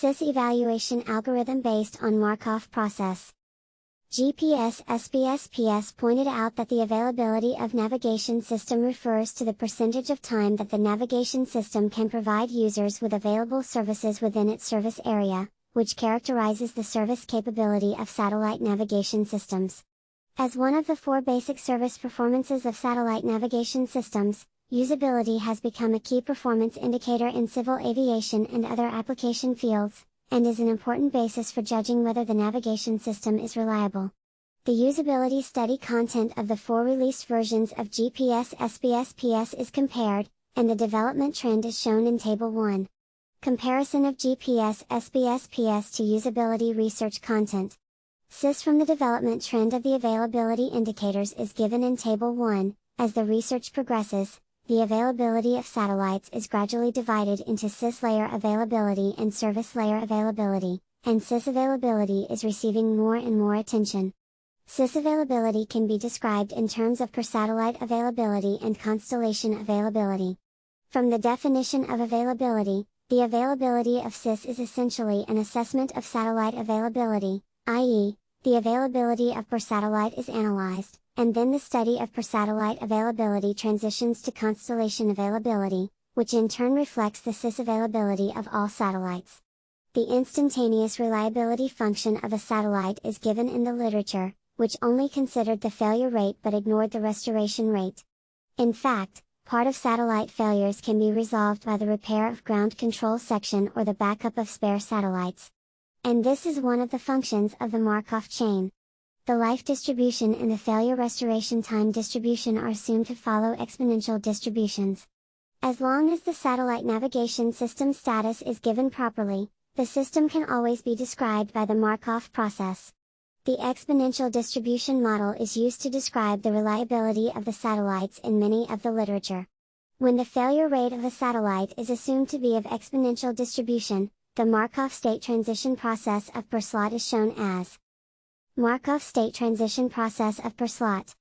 SIS evaluation algorithm based on Markov process. GPS SPSPS pointed out that the availability of navigation system refers to the percentage of time that the navigation system can provide users with available services within its service area, which characterizes the service capability of satellite navigation systems. As one of the 4 basic service performances of satellite navigation systems, usability has become a key performance indicator in civil aviation and other application fields, and is an important basis for judging whether the navigation system is reliable. The usability study content of the 4 released versions of GPS SPSPS is compared, and the development trend is shown in Table 1. Comparison of GPS SPSPS to usability research content. SIS from the development trend of the availability indicators is given in Table 1. As the research progresses, the availability of satellites is gradually divided into SIS layer availability and service layer availability, and SIS availability is receiving more and more attention. SIS availability can be described in terms of per satellite availability and constellation availability. From the definition of availability, the availability of SIS is essentially an assessment of satellite availability, i.e., the availability of per satellite is analyzed, and then the study of per satellite availability transitions to constellation availability, which in turn reflects the SIS availability of all satellites. The instantaneous reliability function of a satellite is given in the literature, which only considered the failure rate but ignored the restoration rate. In fact, part of satellite failures can be resolved by the repair of ground control section or the backup of spare satellites. And this is one of the functions of the Markov chain. The life distribution and the failure restoration time distribution are assumed to follow exponential distributions. As long as the satellite navigation system status is given properly, the system can always be described by the Markov process. The exponential distribution model is used to describe the reliability of the satellites in many of the literature. When the failure rate of a satellite is assumed to be of exponential distribution, the Markov state transition process of per slot is shown as Markov state transition process of per slot.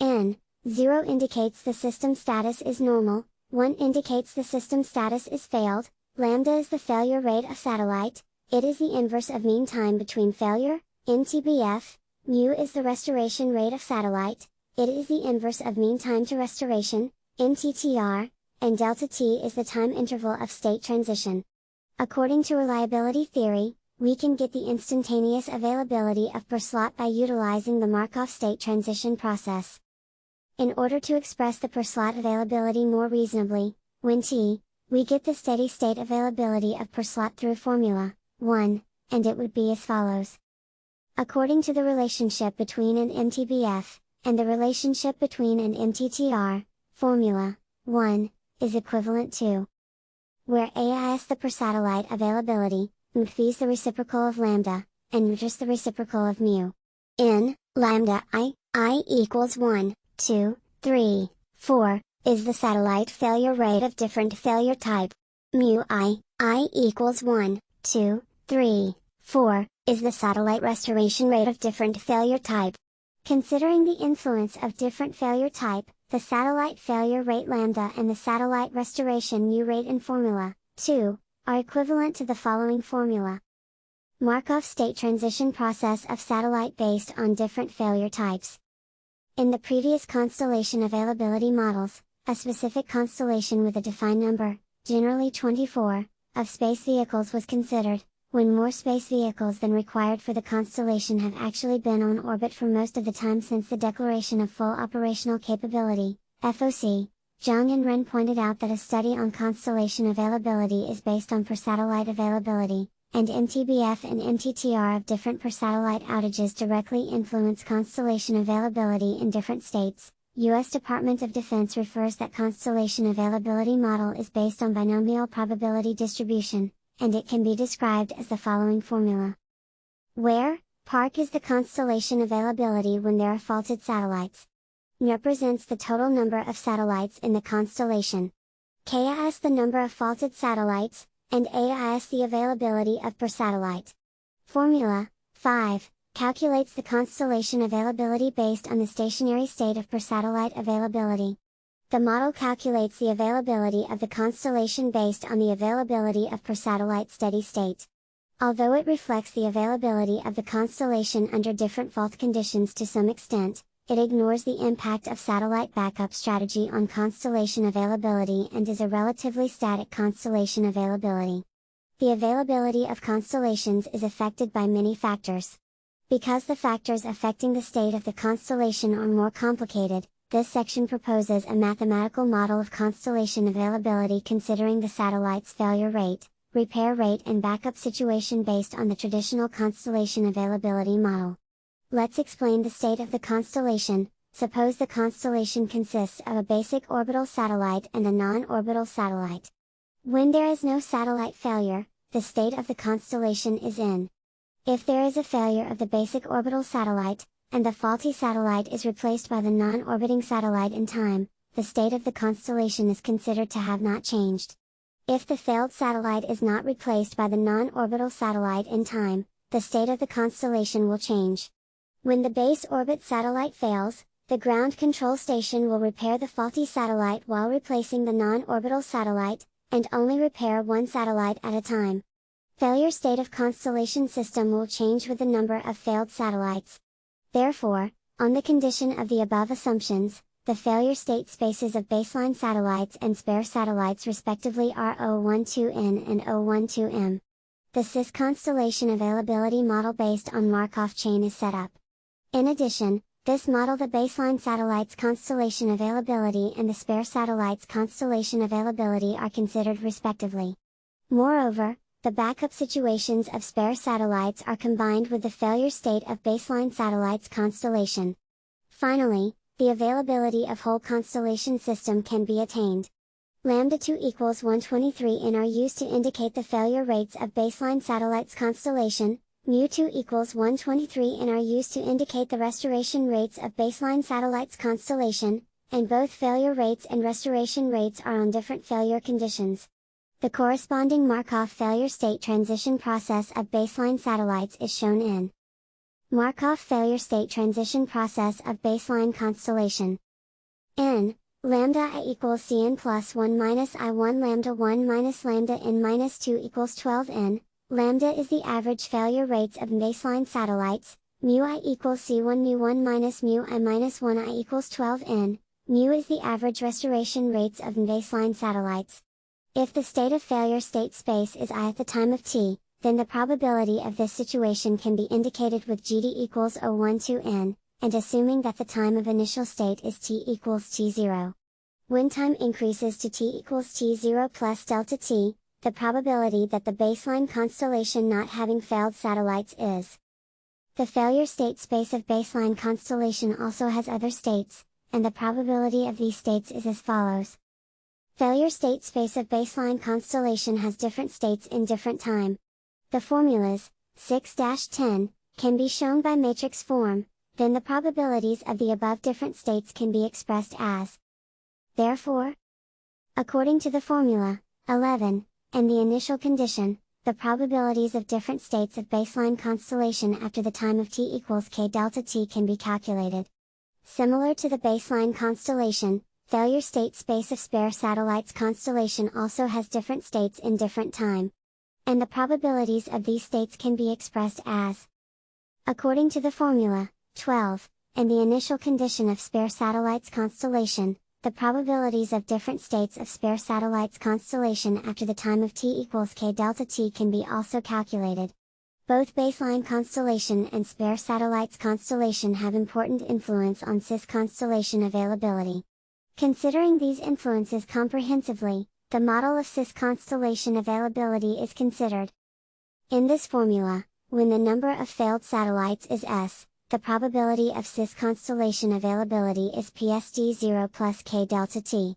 N. 0 indicates the system status is normal, 1 indicates the system status is failed, lambda is the failure rate of satellite, it is the inverse of mean time between failure, MTBF, mu is the restoration rate of satellite, it is the inverse of mean time to restoration, MTTR, and delta t is the time interval of state transition. According to reliability theory, we can get the instantaneous availability of per slot by utilizing the Markov state transition process. In order to express the per slot availability more reasonably, when t, we get the steady state availability of per slot through formula 1, and it would be as follows. According to the relationship between an MTBF, and the relationship between an MTTR, formula 1 is equivalent to where A is the per satellite availability, phi is the reciprocal of lambda, and mu is the reciprocal of mu. In lambda I equals 1, 2, 3, 4, is the satellite failure rate of different failure type. Mu I equals 1, 2, 3, 4, is the satellite restoration rate of different failure type. Considering the influence of different failure type, the satellite failure rate lambda and the satellite restoration mu rate in formula 2, are equivalent to the following formula. Markov state transition process of satellite based on different failure types. In the previous constellation availability models, a specific constellation with a defined number, generally 24, of space vehicles was considered, when more space vehicles than required for the constellation have actually been on orbit for most of the time since the declaration of full operational capability, FOC. Zhang and Ren pointed out that a study on constellation availability is based on per satellite availability, and MTBF and MTTR of different per satellite outages directly influence constellation availability in different states. U.S. Department of Defense refers that constellation availability model is based on binomial probability distribution, and it can be described as the following formula. Where park is the constellation availability when there are faulted satellites. Represents the total number of satellites in the constellation. KIS the number of faulted satellites, and AIS the availability of per satellite. Formula 5 calculates the constellation availability based on the stationary state of per satellite availability. The model calculates the availability of the constellation based on the availability of per satellite steady state. Although it reflects the availability of the constellation under different fault conditions to some extent, it ignores the impact of satellite backup strategy on constellation availability and is a relatively static constellation availability. The availability of constellations is affected by many factors. Because the factors affecting the state of the constellation are more complicated, this section proposes a mathematical model of constellation availability considering the satellite's failure rate, repair rate and backup situation based on the traditional constellation availability model. Let's explain the state of the constellation. Suppose the constellation consists of a basic orbital satellite and a non-orbital satellite. When there is no satellite failure, the state of the constellation is in. If there is a failure of the basic orbital satellite, and the faulty satellite is replaced by the non-orbiting satellite in time, the state of the constellation is considered to have not changed. If the failed satellite is not replaced by the non-orbital satellite in time, the state of the constellation will change. When the base orbit satellite fails, the ground control station will repair the faulty satellite while replacing the non-orbital satellite, and only repair one satellite at a time. Failure state of constellation system will change with the number of failed satellites. Therefore, on the condition of the above assumptions, the failure state spaces of baseline satellites and spare satellites respectively are O12N and O12M. The SIS constellation availability model based on Markov chain is set up. In addition, this model the baseline satellites constellation availability and the spare satellites constellation availability are considered respectively. Moreover, the backup situations of spare satellites are combined with the failure state of baseline satellites constellation. Finally, the availability of whole constellation system can be attained. Lambda 2 equals 123 in are used to indicate the failure rates of baseline satellites constellation, mu 2 equals 123 in are used to indicate the restoration rates of baseline satellites constellation, and both failure rates and restoration rates are on different failure conditions. The corresponding Markov failure state transition process of baseline satellites is shown in Markov failure state transition process of baseline constellation. N, lambda I equals Cn plus 1 minus I1 lambda 1 minus lambda n minus 2 equals 12 n, lambda is the average failure rates of baseline satellites, mu I equals C1 mu 1 minus mu I minus 1 I equals 12 n, mu is the average restoration rates of baseline satellites. If the state of failure state space is I at the time of t, then the probability of this situation can be indicated with GD equals O12n, and assuming that the time of initial state is t equals t0. When time increases to t equals t0 plus delta t, the probability that the baseline constellation not having failed satellites is. The failure state space of baseline constellation also has other states, and the probability of these states is as follows. Failure state space of baseline constellation has different states in different time. The formulas, 6-10, can be shown by matrix form, then the probabilities of the above different states can be expressed as. Therefore, according to the formula, 11, and the initial condition, the probabilities of different states of baseline constellation after the time of t equals k delta t can be calculated. Similar to the baseline constellation, failure state space of spare satellites constellation also has different states in different time. And the probabilities of these states can be expressed as. According to the formula, 12, and the initial condition of spare satellites constellation, the probabilities of different states of spare satellites constellation after the time of t equals k delta t can be also calculated. Both baseline constellation and spare satellites constellation have important influence on SIS constellation availability. Considering these influences comprehensively, the model of SIS constellation availability is considered. In this formula, when the number of failed satellites is s, the probability of SIS constellation availability is PSD0 plus k delta t.